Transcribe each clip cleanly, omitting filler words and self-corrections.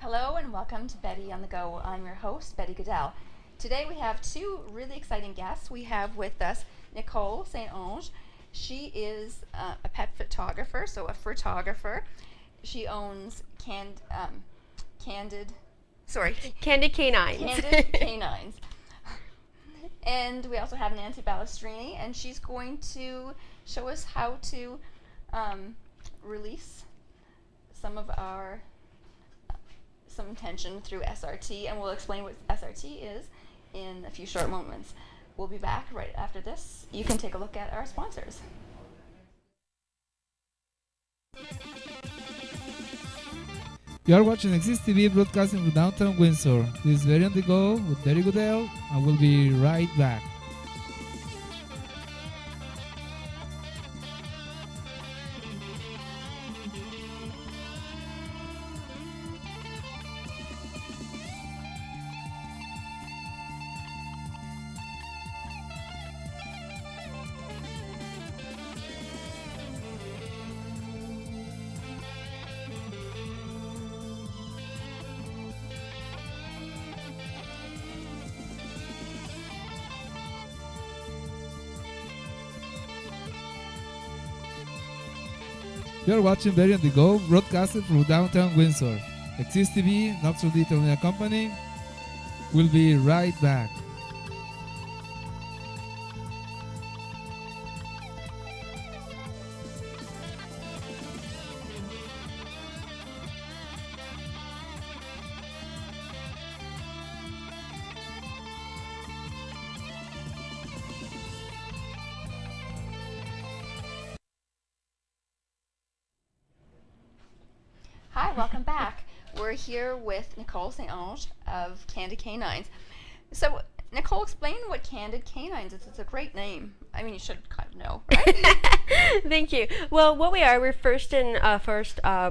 Hello and welcome to Betty on the Go. I'm your host, Bety Gudel. Today we have two really exciting guests. We have with us Nicole St-Onge. She is a pet photographer, so a photographer. She owns Candid Canines. Candid Canines. And we also have Nancy Balestrini, and she's going to show us how to release some tension through SRT, and we'll explain what SRT is in a few short moments. We'll be back right after this. You can take a look at our sponsors. You are watching Exist TV broadcasting from downtown Windsor. This is Very on the Go with Betty Gudel, and we'll be right back. You are watching Very on the Go, broadcasted from downtown Windsor. Exist TV, Knoxville Detail Company. We'll be right back. Hi, welcome back. We're here with Nicole St-Onge of Candid Canines. So, Nicole, explain what Candid Canines is. It's a great name. I mean, you should kind of know, right? Thank you. Well, what we are, we're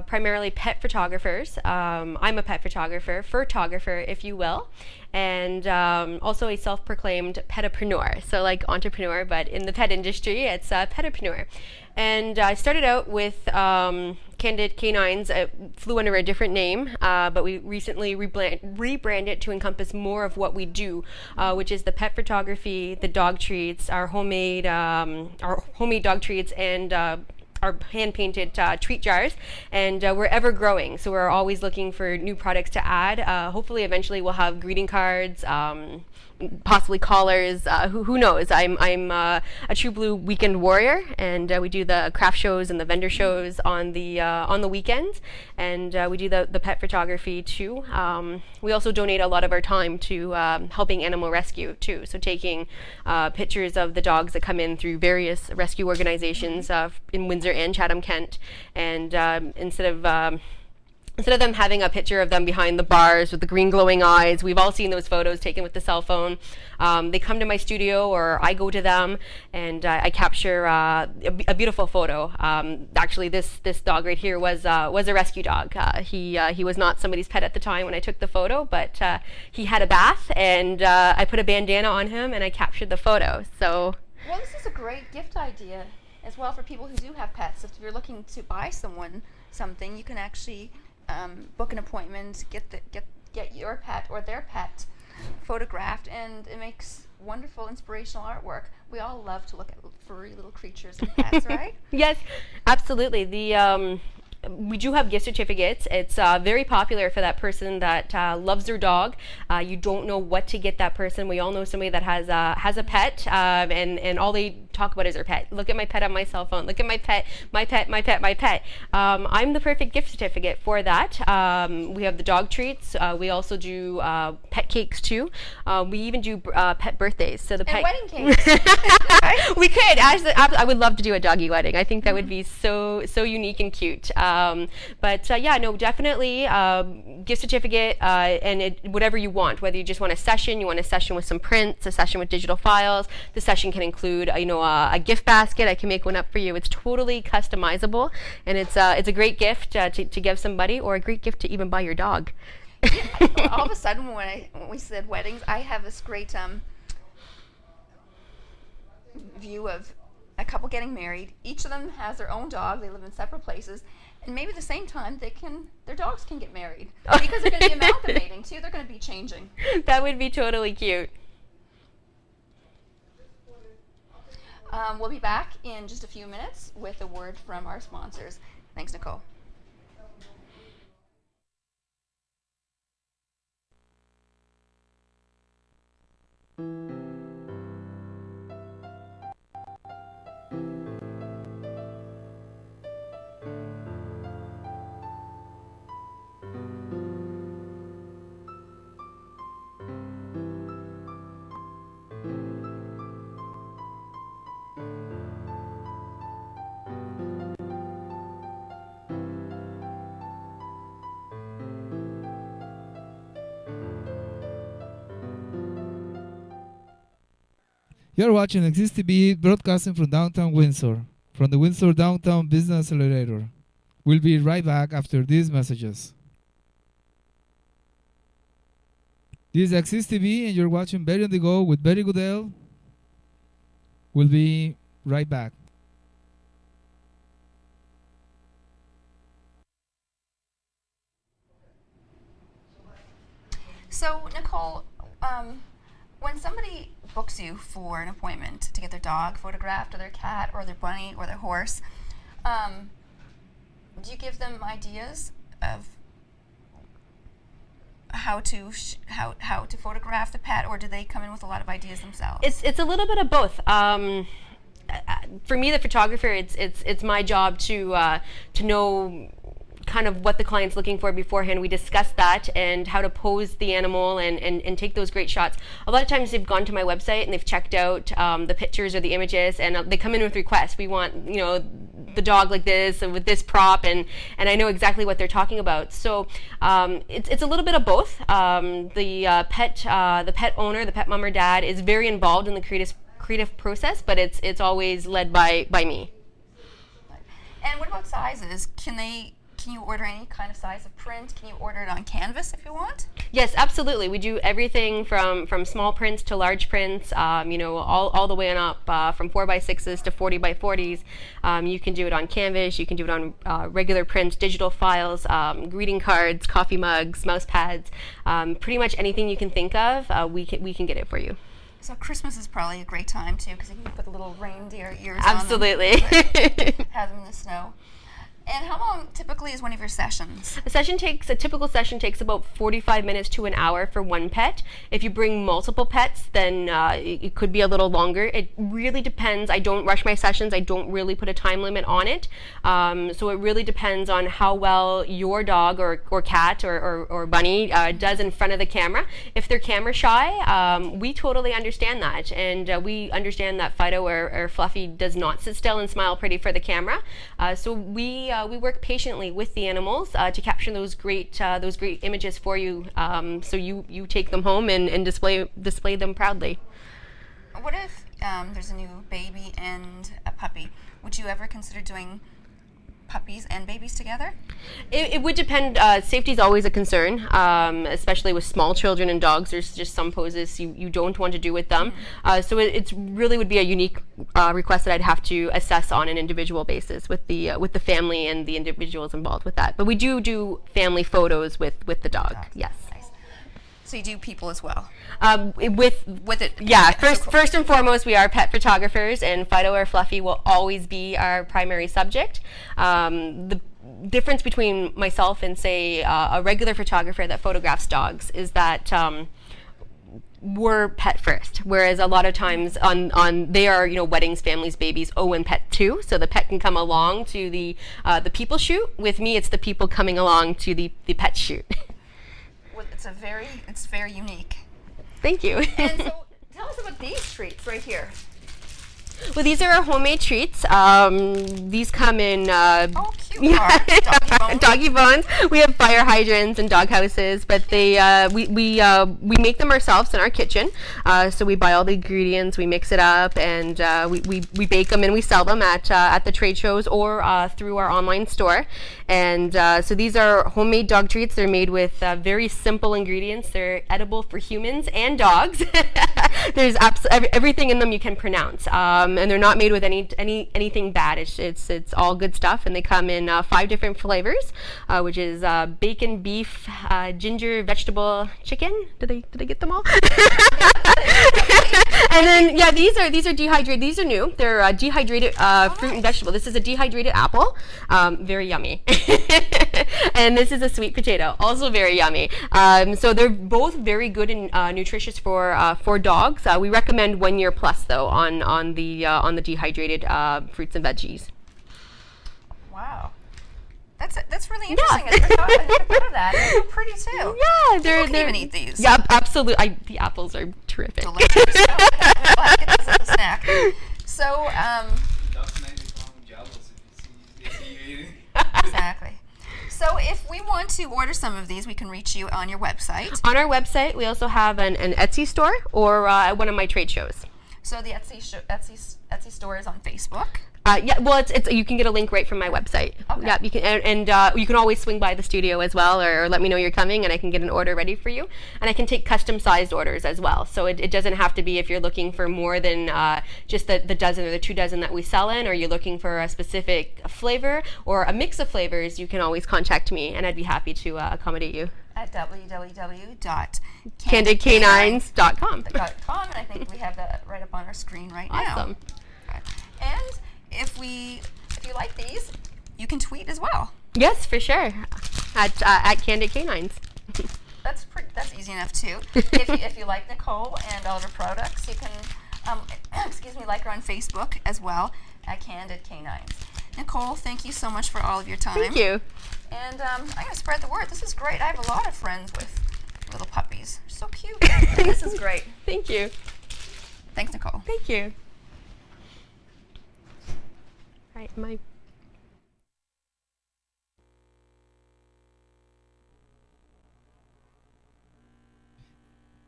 primarily pet photographers. I'm a pet photographer, if you will, and also a self-proclaimed petapreneur. So like entrepreneur, but in the pet industry, it's petapreneur. And I started out with Candid Canines. It flew under a different name, but we recently rebranded to encompass more of what we do, which is the pet photography, the dog treats, our homemade dog treats, and our hand-painted treat jars, and we're ever growing, so we're always looking for new products to add. Hopefully eventually we'll have greeting cards, possibly collars, who knows. I'm a true blue weekend warrior, and we do the craft shows and the vendor shows on the weekends, and we do the pet photography too. We also donate a lot of our time to helping animal rescue too, so taking pictures of the dogs that come in through various rescue organizations in Windsor and Chatham-Kent, and instead of them having a picture of them behind the bars with the green glowing eyes, we've all seen those photos taken with the cell phone. They come to my studio, or I go to them, and I capture a beautiful photo. Actually, this dog right here was a rescue dog. He was not somebody's pet at the time when I took the photo, but he had a bath, and I put a bandana on him, and I captured the photo. So, Well, this is a great gift idea as well for people who do have pets. If you're looking to buy someone something, you can actually book an appointment, get your pet or their pet photographed, and it makes wonderful inspirational artwork. We all love to look at furry little creatures and pets, right? Yes, absolutely. We do have gift certificates. It's very popular for that person that loves their dog. You don't know what to get that person. We all know somebody that has a pet, and all they talk about is their pet. Look at my pet on my cell phone. Look at my pet, my pet, my pet, my pet. I'm the perfect gift certificate for that. We have the dog treats. We also do pet cakes too. We even do pet birthdays. So the and pet wedding cakes. Right? We could. I would love to do a doggy wedding. I think that would be so unique and cute. But yeah, no, definitely gift certificate, and whatever you want. Whether you just want a session, you want a session with some prints, a session with digital files. The session can include, a gift basket. I can make one up for you. It's totally customizable, and it's a great gift to give somebody, or a great gift to even buy your dog. Yeah, all of a sudden, when we said weddings, I have this great view of a couple getting married. Each of them has their own dog. They live in separate places. And maybe at the same time, their dogs can get married. Because they're going to be amalgamating, too. They're going to be changing. That would be totally cute. We'll be back in just a few minutes with a word from our sponsors. Thanks, Nicole. You're watching XSTV broadcasting from downtown Windsor, from the Windsor Downtown Business Accelerator. We'll be right back after these messages. This is XSTV, and you're watching Betty on the Go with Bety Gudel. We'll be right back. So, Nicole, when somebody books you for an appointment to get their dog photographed, or their cat, or their bunny, or their horse, do you give them ideas of how to photograph the pet, or do they come in with a lot of ideas themselves? It's a little bit of both. For me, the photographer, it's my job to know kind of what the client's looking for beforehand. We discuss that and how to pose the animal and take those great shots. A lot of times they've gone to my website and they've checked out the pictures or the images, and they come in with requests. We want, the dog like this and with this prop, and I know exactly what they're talking about. So it's a little bit of both. The pet owner, the pet mom or dad, is very involved in the creative process, but it's always led by me. And what about sizes? Can you order any kind of size of print? Can you order it on canvas if you want? Yes, absolutely. We do everything from small prints to large prints, all the way on up, from 4x6s to 40x40s. You can do it on canvas. You can do it on regular prints, digital files, greeting cards, coffee mugs, mouse pads. Pretty much anything you can think of, we can get it for you. So Christmas is probably a great time too, because you can put the little reindeer ears Absolutely. on them. Have them in the snow. And how long typically is one of your sessions? A typical session takes about 45 minutes to an hour for one pet. If you bring multiple pets, then it could be a little longer. It really depends. I don't rush my sessions. I don't really put a time limit on it. So it really depends on how well your dog or cat or bunny does in front of the camera. If they're camera shy, we totally understand that. And we understand that Fido or Fluffy does not sit still and smile pretty for the camera. So we work patiently with the animals to capture those great images for you, so you take them home and display them proudly. What if there's a new baby and a puppy? Would you ever consider doing puppies and babies together? It would depend. Safety is always a concern, especially with small children and dogs. There's just some poses you don't want to do with them. So it really would be a unique request that I'd have to assess on an individual basis with the family and the individuals involved with that. But we do family photos with the dog. Yes. Nice. So you do people as well? With it. Yeah. First and foremost, we are pet photographers, and Fido or Fluffy will always be our primary subject. The difference between myself and, say, a regular photographer that photographs dogs is that we're pet first, whereas a lot of times they are weddings, families, babies, and pet too. So the pet can come along to the people shoot. With me, it's the people coming along to the pet shoot. Well, it's very unique. Thank you. And so tell us about these treats right here. Well, these are our homemade treats. These come in cute doggy bones. Doggy bones. We have fire hydrants and dog houses, but we make them ourselves in our kitchen. So we buy all the ingredients, we mix it up, and we bake them and we sell them at the trade shows or through our online store. And so these are homemade dog treats. They're made with very simple ingredients. They're edible for humans and dogs. There's everything in them you can pronounce, and they're not made with anything bad. It's all good stuff, and they come in 5 different flavors, which is bacon, beef, ginger, vegetable, chicken. Did I get them all? And then yeah, these are dehydrated. These are new. They're dehydrated fruit and vegetable. This is a dehydrated apple, very yummy. And this is a sweet potato, also very yummy. So they're both very good and nutritious for dogs. We recommend 1 year plus though on the dehydrated fruits and veggies. Wow. That's really interesting. I never thought of that. They're pretty too. Yeah, People can even eat these. Yeah, absolutely. The apples are terrific. Delicious. Okay, we'll have to get this as a snack. So, exactly. So if we want to order some of these, we can reach you on your website. On our website, we also have an Etsy store or one of my trade shows. So the Etsy store is on Facebook. Yeah, well, it's you can get a link right from my website. Okay. Yeah, you can, and you can always swing by the studio as well, or let me know you're coming, and I can get an order ready for you. And I can take custom-sized orders as well. So it doesn't have to be if you're looking for more than just the dozen or the 2 dozen that we sell in, or you're looking for a specific flavor or a mix of flavors. You can always contact me, and I'd be happy to accommodate you. At CandidCanines.com. And I think we have that right up on our screen right now. Awesome. Okay. And if you like these, you can tweet as well. Yes, for sure. At Candid Canines. That's easy enough too. If you like Nicole and all of her products, you can like her on Facebook as well at Candid Canines. Nicole, thank you so much for all of your time. Thank you. And I'm gonna spread the word. This is great. I have a lot of friends with little puppies. So cute. This is great. Thank you. Thanks, Nicole. Thank you. Right,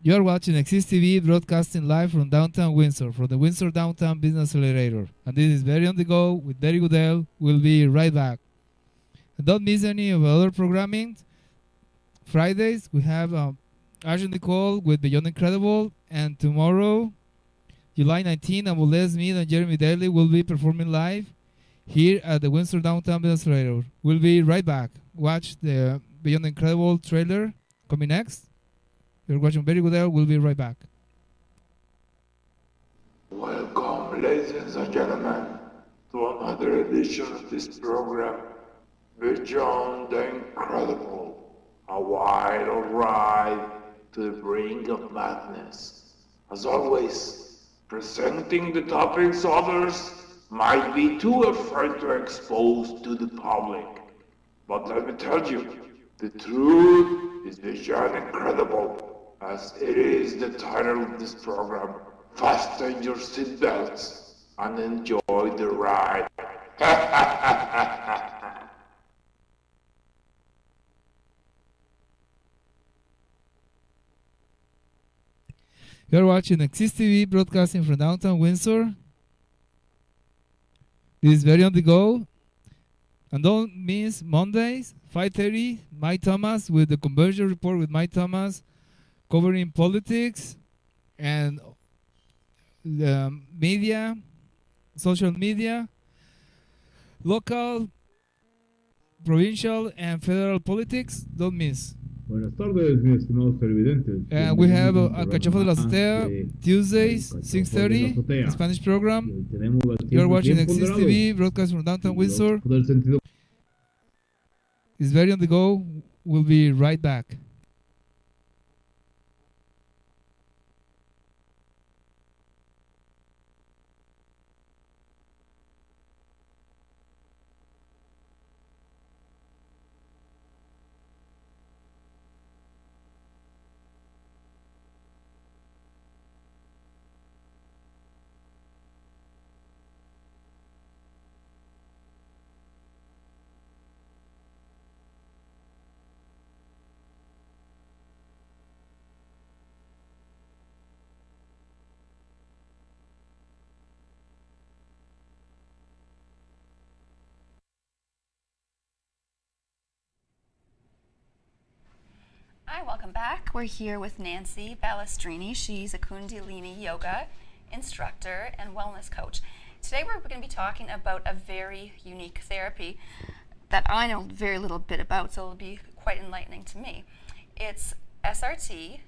You're watching Exist TV broadcasting live from downtown Windsor, from the Windsor Downtown Business Accelerator. And this is Betty on the Go with Betty Gudel. We'll be right back. And don't miss any of our other programming. Fridays, we have Nicole with Beyond Incredible. And tomorrow, July 19th, and Les Smith and Jeremy Daly will be performing live here at the Windsor Downtown Business Accelerator. We'll be right back. Watch the Beyond Incredible trailer coming next. You're watching Betty Gudel. We'll be right back. Welcome, ladies and gentlemen, to another edition of this program, Beyond the Incredible, a wild ride to the brink of madness. As always, presenting the topics others might be too afraid to expose to the public. But let me tell you, the truth is beyond incredible, as it is the title of this program. Fasten your seatbelts and enjoy the ride. You're watching Exist TV broadcasting from downtown Windsor. This is Very on the Go. And don't miss Mondays, 5:30, Mike Thomas with the Conversion Report with Mike Thomas, covering politics and media, social media, local, provincial, and federal politics. Don't miss. Buenas tardes, mis estimados televidentes. We have a Cachofa de la Azotea, Tuesdays, 6:30, Spanish program. You're watching Exist TV, broadcast from downtown Windsor. It's Very on the Go. We'll be right back. welcome back. We're here with Nancy Balestrini. She's a Kundalini yoga instructor and wellness coach. Today we're going to be talking about a very unique therapy that I know very little bit about, so it'll be quite enlightening to me. It's SRT,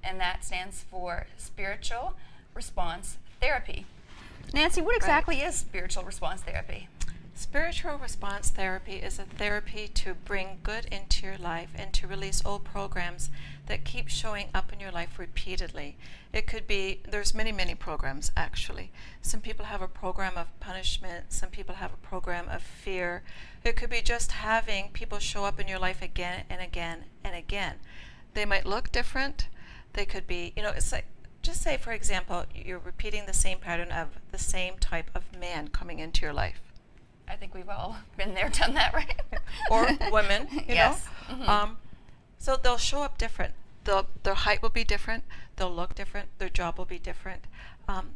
and that stands for Spiritual Response Therapy. Nancy, what exactly is spiritual response therapy? Spiritual response therapy is a therapy to bring good into your life and to release old programs that keep showing up in your life repeatedly. It could be, there's many, many programs actually. Some people have a program of punishment, some people have a program of fear. It could be just having people show up in your life again and again and again. They might look different. They could be, it's like, just say for example, you're repeating the same pattern of the same type of man coming into your life. I think we've all been there, done that, right? Or women, you yes. know. Mm-hmm. So they'll show up different. Their height will be different. They'll look different. Their job will be different.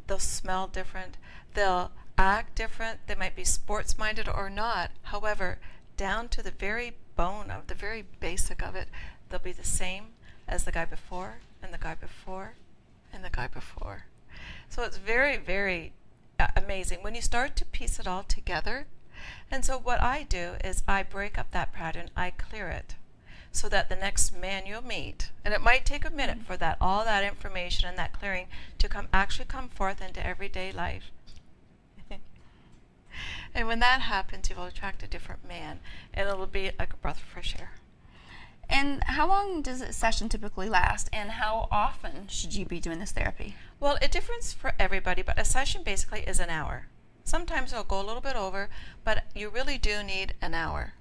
They'll smell different. They'll act different. They might be sports-minded or not. However, down to the very bone of the very basic of it, they'll be the same as the guy before and the guy before and the guy before. So it's very, very amazing when you start to piece it all together. And so what I do is I break up that pattern, I clear it, so that the next man you'll meet, and it might take a minute for that, all that information and that clearing to actually come forth into everyday life. And when that happens, you will attract a different man, and it'll be like a breath of fresh air. And how long does a session typically last, and how often should you be doing this therapy? Well, it differs for everybody, but a session basically is an hour. Sometimes it'll go a little bit over, but you really do need an hour.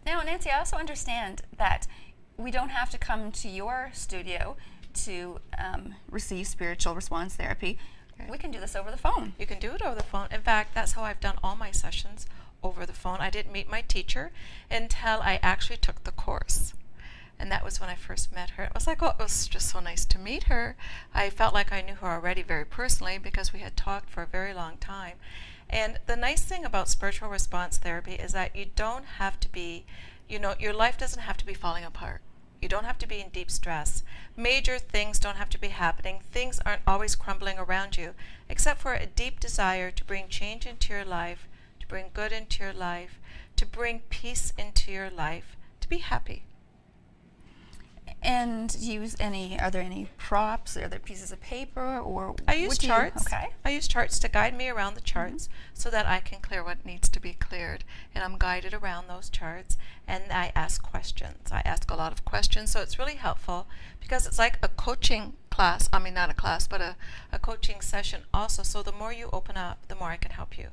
Now, Nancy, I also understand that we don't have to come to your studio to receive spiritual response therapy. Okay. We can do this over the phone. You can do it over the phone. In fact, that's how I've done all my sessions, over the phone. I didn't meet my teacher until I actually took the course. And that was when I first met her. It was like, oh, it was just so nice to meet her. I felt like I knew her already very personally because we had talked for a very long time. And the nice thing about spiritual response therapy is that you don't have to be, your life doesn't have to be falling apart. You don't have to be in deep stress. Major things don't have to be happening. Things aren't always crumbling around you, except for a deep desire to bring change into your life, to bring good into your life, to bring peace into your life, to be happy. And are there any props? Are there pieces of paper? Or I use charts. Okay. I use charts to guide me around the charts so that I can clear what needs to be cleared. And I'm guided around those charts, and I ask questions. I ask a lot of questions, so it's really helpful because it's like a coaching class. I mean, not a class, but a coaching session also. So the more you open up, the more I can help you.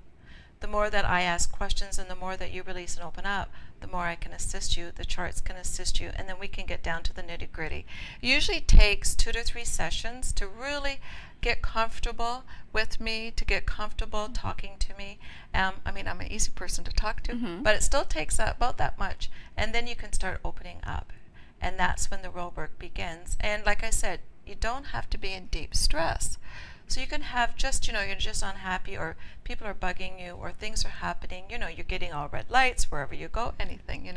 The more that I ask questions and the more that you release and open up, the more I can assist you, the charts can assist you, and then we can get down to the nitty-gritty. It usually takes 2 to 3 sessions to really get comfortable with me, to get comfortable talking to me. I'm an easy person to talk to, but it still takes about that much, and then you can start opening up, and that's when the real work begins. And like I said, you don't have to be in deep stress. So you can have just, you're just unhappy, or people are bugging you, or things are happening, you're getting all red lights wherever you go, anything,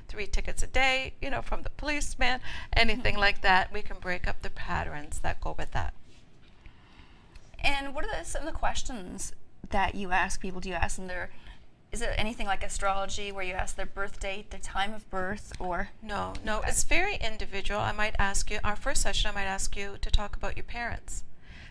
3 tickets a day, from the policeman, anything like that. We can break up the patterns that go with that. And what are some of the questions that you ask people? Do you ask them is it anything like astrology where you ask their birth date, their time of birth, or? No, Okay. It's very individual. I might ask you, our first session, I might ask you to talk about your parents,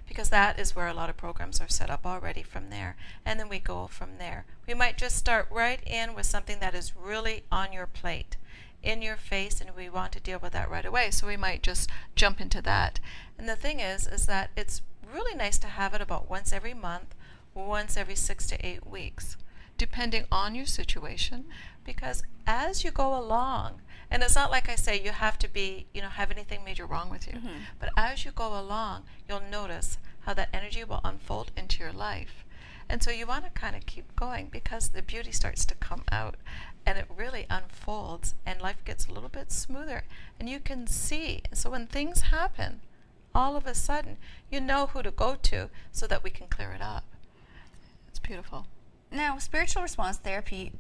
because that is where a lot of programs are set up already from there. And then we go from there. We might just start right in with something that is really on your plate, in your face, and we want to deal with that right away. So we might just jump into that. And the thing is that it's really nice to have it about once every month, once every 6 to 8 weeks, depending on your situation, because as you go along, and it's not like I say you have to be, have anything major wrong with you. But as you go along, you'll notice how that energy will unfold into your life. And so you want to kind of keep going because the beauty starts to come out and it really unfolds and life gets a little bit smoother and you can see. So when things happen, all of a sudden, you know who to go to so that we can clear it up. It's beautiful. Now, spiritual response therapy,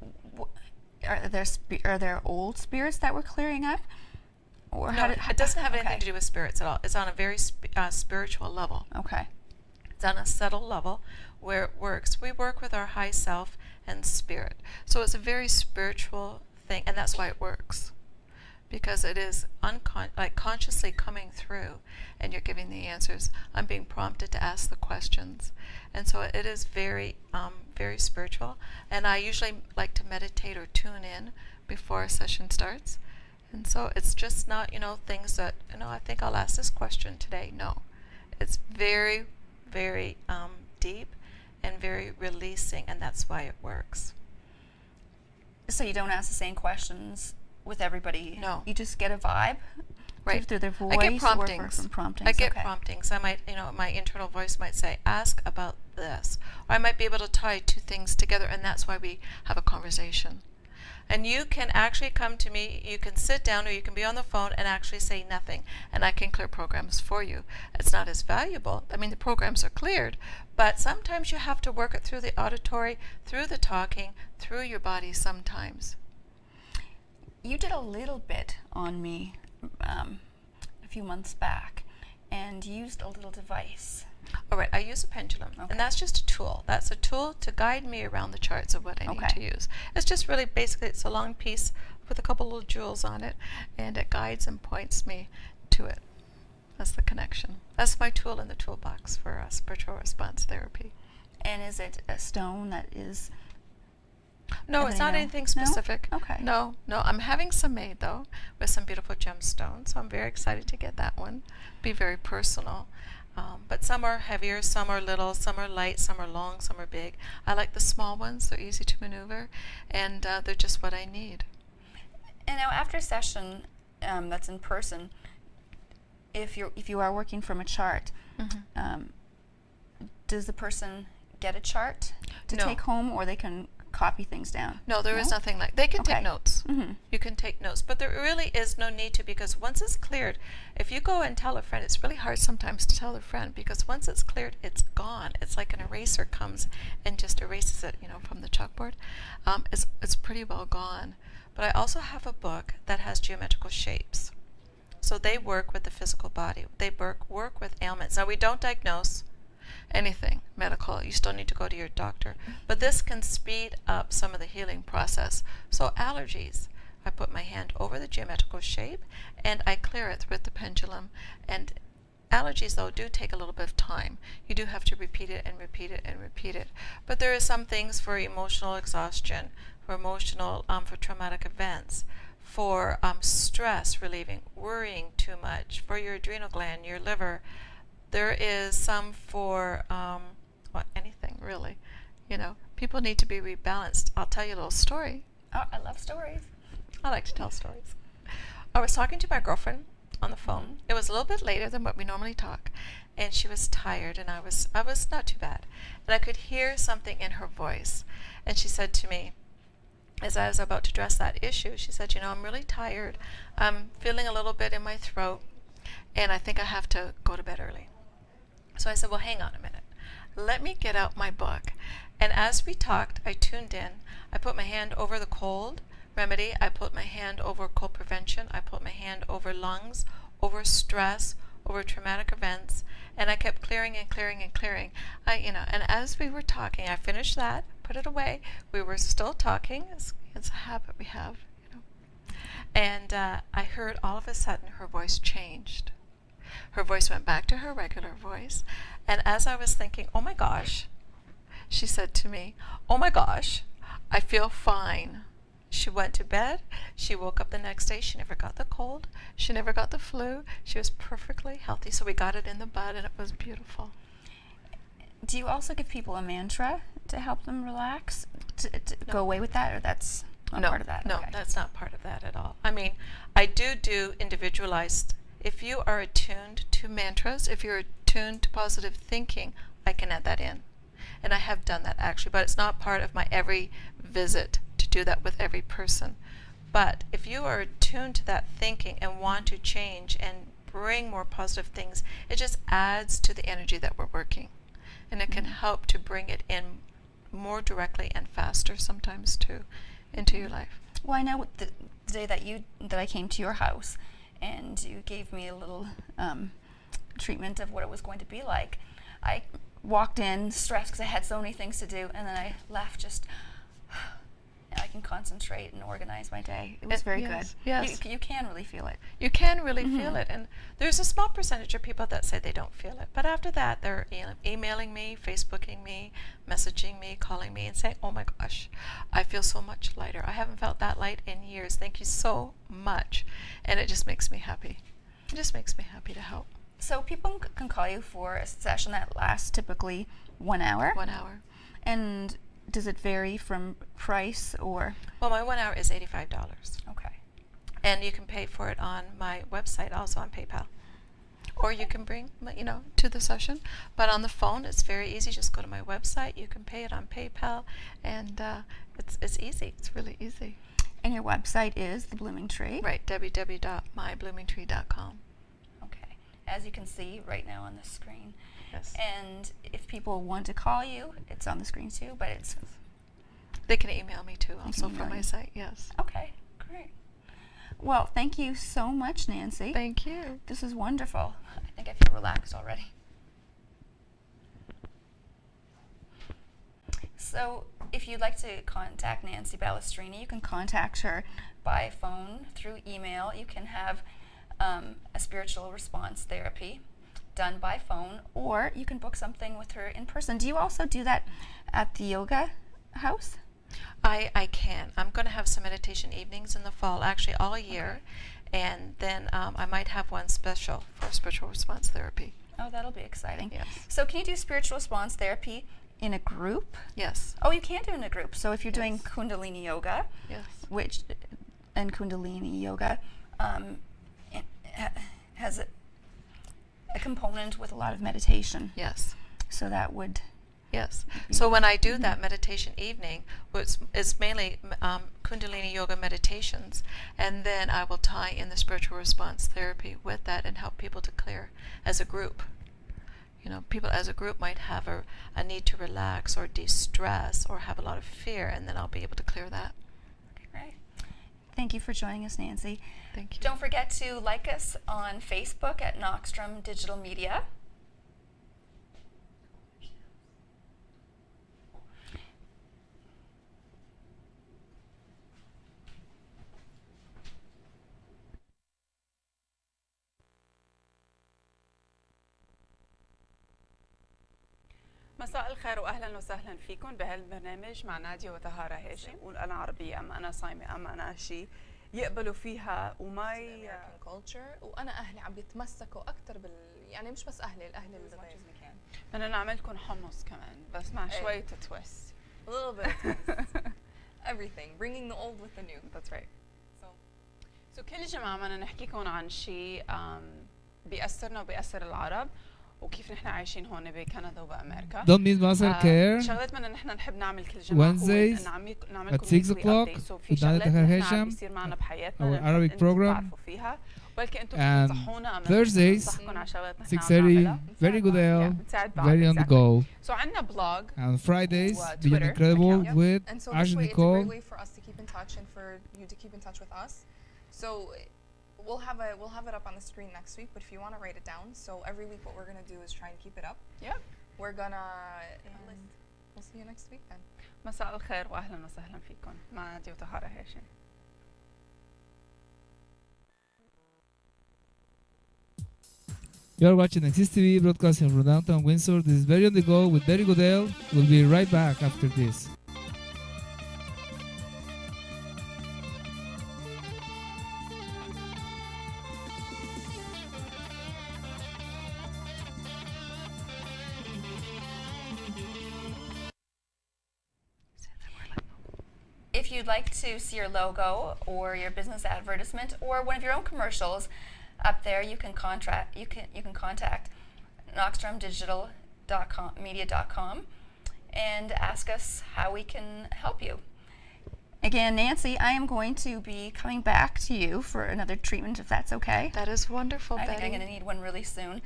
are there old spirits that we're clearing up? Or No, it doesn't have anything okay. to do with spirits at all. It's on a very spiritual level. Okay. It's on a subtle level where it works. We work with our high self and spirit. So it's a very spiritual thing, and that's why it works. Because it is consciously coming through, and you're giving the answers. I'm being prompted to ask the questions. And so it is very, very spiritual. And I usually like to meditate or tune in before a session starts. And so it's just not, things that, I think I'll ask this question today. No. It's very, very deep and very releasing, and that's why it works. So you don't ask the same questions with everybody? No. You just get a vibe? Right. Through their voice? I get or promptings. from promptings? I get okay. promptings. I might, my internal voice might say, ask about this. Or I might be able to tie two things together, and that's why we have a conversation. And you can actually come to me, you can sit down or you can be on the phone and actually say nothing, and I can clear programs for you. It's not as valuable. I mean, the programs are cleared, but sometimes you have to work it through the auditory, through the talking, through your body sometimes. You did a little bit on me a few months back and used a little device. All right, I use a pendulum, and that's just a tool. That's a tool to guide me around the charts of what I need to use. It's just really basically, it's a long piece with a couple little jewels on it, and it guides and points me to it. That's the connection. That's my tool in the toolbox for spiritual response therapy. And is it a stone that is... No, it's not anything specific. No? Okay. No. I'm having some made, though, with some beautiful gemstones, so I'm very excited to get that one. Be very personal. But some are heavier, some are little, some are light, some are long, some are big. I like the small ones. They're easy to maneuver, and they're just what I need. And now after a session that's in person, if you are working from a chart, does the person get a chart to take home, or they can copy things down? No, there is nothing like... They can take notes. Mm-hmm. You can take notes, but there really is no need to, because once it's cleared, if you go and tell a friend, it's really hard sometimes to tell a friend, because once it's cleared, it's gone. It's like an eraser comes and just erases it, from the chalkboard. It's pretty well gone. But I also have a book that has geometrical shapes. So they work with the physical body. They work with ailments. Now, we don't diagnose anything medical. You still need to go to your doctor. But this can speed up some of the healing process. So allergies, I put my hand over the geometrical shape and I clear it with the pendulum. And allergies, though, do take a little bit of time. You do have to repeat it and repeat it and repeat it. But there are some things for emotional exhaustion, for traumatic events, for stress relieving, worrying too much, for your adrenal gland, your liver. There is some for, anything really. People need to be rebalanced. I'll tell you a little story. Oh, I love stories. I like to tell stories. I was talking to my girlfriend on the phone. It was a little bit later than what we normally talk, and she was tired, and I was not too bad. And I could hear something in her voice, and she said to me, as I was about to address that issue, she said, I'm really tired. I'm feeling a little bit in my throat, and I think I have to go to bed early. So I said, well, hang on a minute. Let me get out my book. And as we talked, I tuned in. I put my hand over the cold remedy. I put my hand over cold prevention. I put my hand over lungs, over stress, over traumatic events. And I kept clearing and clearing and clearing. And as we were talking, I finished that, put it away. We were still talking. It's a habit we have, And I heard all of a sudden her voice changed. Her voice went back to her regular voice. And as I was thinking, oh my gosh, she said to me, oh my gosh, I feel fine. She went to bed. She woke up the next day. She never got the cold. She never got the flu. She was perfectly healthy. So we got it in the bud, and it was beautiful. Do you also give people a mantra to help them relax, to go away with that, or that's not part of that? No, that's not part of that at all. I mean, I do individualized. If you are attuned to mantras, if you're attuned to positive thinking, I can add that in. And I have done that actually, but it's not part of my every visit to do that with every person. But if you are attuned to that thinking and want to change and bring more positive things, it just adds to the energy that we're working. And it can help to bring it in more directly and faster sometimes too into your life. Well, I know the day that I came to your house, and you gave me a little treatment of what it was going to be like. I walked in stressed because I had so many things to do, and then I left just, and I can concentrate and organize my day. It was very good. Yes. You can really feel it. You can really feel it, and there's a small percentage of people that say they don't feel it, but after that they're emailing me, Facebooking me, messaging me, calling me, and saying, oh my gosh, I feel so much lighter. I haven't felt that light in years. Thank you so much. And it just makes me happy. It just makes me happy to help. So people can call you for a session that lasts typically 1 hour. 1 hour. And does it vary from price or? Well, my 1 hour is $85. Okay. And you can pay for it on my website, also on PayPal. Or you can bring, to the session. But on the phone, it's very easy. Just go to my website. You can pay it on PayPal. And it's easy. It's really easy. And your website is The Blooming Tree? Right, www.mybloomingtree.com. Okay. As you can see right now on the screen. Yes. And if people want to call you, it's on the screen too, but it's... They can email me too, also email from my you. site, yes. Okay, great. Well, thank you so much, Nancy. Thank you. This is wonderful. I think I feel relaxed already. So, if you'd like to contact Nancy Balestrini, you can contact her by phone, through email. You can have a spiritual response therapy done by phone, or you can book something with her in person. Do you also do that at the yoga house? I can. I'm going to have some meditation evenings in the fall, actually all year, and then I might have one special for spiritual response therapy. Oh, that'll be exciting. Yes. So can you do spiritual response therapy in a group? Yes. Oh, you can do it in a group. So if you're doing Kundalini yoga, Yes. and Kundalini yoga it has a component with a lot of meditation. Yes. So that would... Yes. So when I do that meditation evening, it's mainly Kundalini yoga meditations, and then I will tie in the spiritual response therapy with that and help people to clear as a group. People as a group might have a need to relax or de-stress or have a lot of fear, and then I'll be able to clear that. Okay, great. Thank you for joining us, Nancy. Thank you. Don't forget to like us on Facebook at Noxstrom Digital Media. مساء الخير واهلا وسهلا فيكم بهالبرنامج مع نادية وطهارة هاشم. قول انا عربيه اما انا صايمه اما انا شيء يقبلوا فيها وما American culture وانا اهلي عم بيتمسكوا اكثر يعني مش بس اهلي الاهل اللي بدنا نعمل لكم حمص كمان بس مع شويه تويست. a little bit of twist. Everything, bringing the old with the new. That's right. So كل جمعة بدنا نحكيكم عن شيء بيأثرنا وبيأثر العرب وكيف نحن عايشين هون بكندا وبأمريكا. Don't miss muscle care. شغلات بدنا نحن نحب نعمل كل جمعة Wednesdays at 6 o'clock with Nancy Balestrini, بيصير معنا بحياتنا our Arabic program. فيها ولكن انتم And بتنصحونا Thursdays 6:30 very good very on the go. So عندنا blog And Fridays Twitter Beyond Incredible account. with And so Ash this way, Nicole. it's a great way for us to keep in touch and for you to keep in touch with us. So we'll have it up on the screen next week. But if you want to write it down, so every week what we're gonna do is try and keep it up. Yeah. We're gonna. We'll see you next week then. مساء الخير واهلا وسهلا فيكم مع نادية وطهارة هاشم. You are watching Exist TV broadcasting from downtown Windsor. This is Very on the Go with Betty Gudel. We'll be right back after this. If you'd like to see your logo or your business advertisement or one of your own commercials up there, you can contact noxstromdigital.media.com and ask us how we can help you. Again, Nancy, I am going to be coming back to you for another treatment, if that's okay. That is wonderful, I Betty. think I'm going to need one really soon.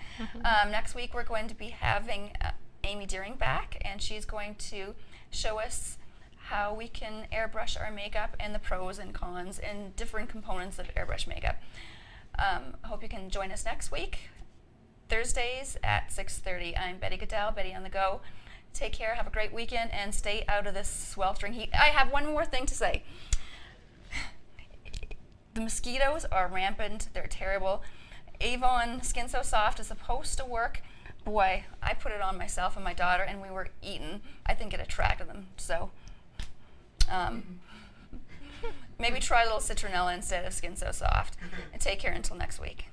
Next week, we're going to be having Amy Deering back, and she's going to show us how we can airbrush our makeup and the pros and cons and different components of airbrush makeup. I hope you can join us next week, Thursdays at 6:30. I'm Betty Gudel, Betty on the Go. Take care, have a great weekend, and stay out of this sweltering heat. I have one more thing to say. The mosquitoes are rampant. They're terrible. Avon Skin So Soft is supposed to work. Boy, I put it on myself and my daughter, and we were eaten. I think it attracted them. So maybe try a little citronella instead of Skin So Soft. And take care until next week.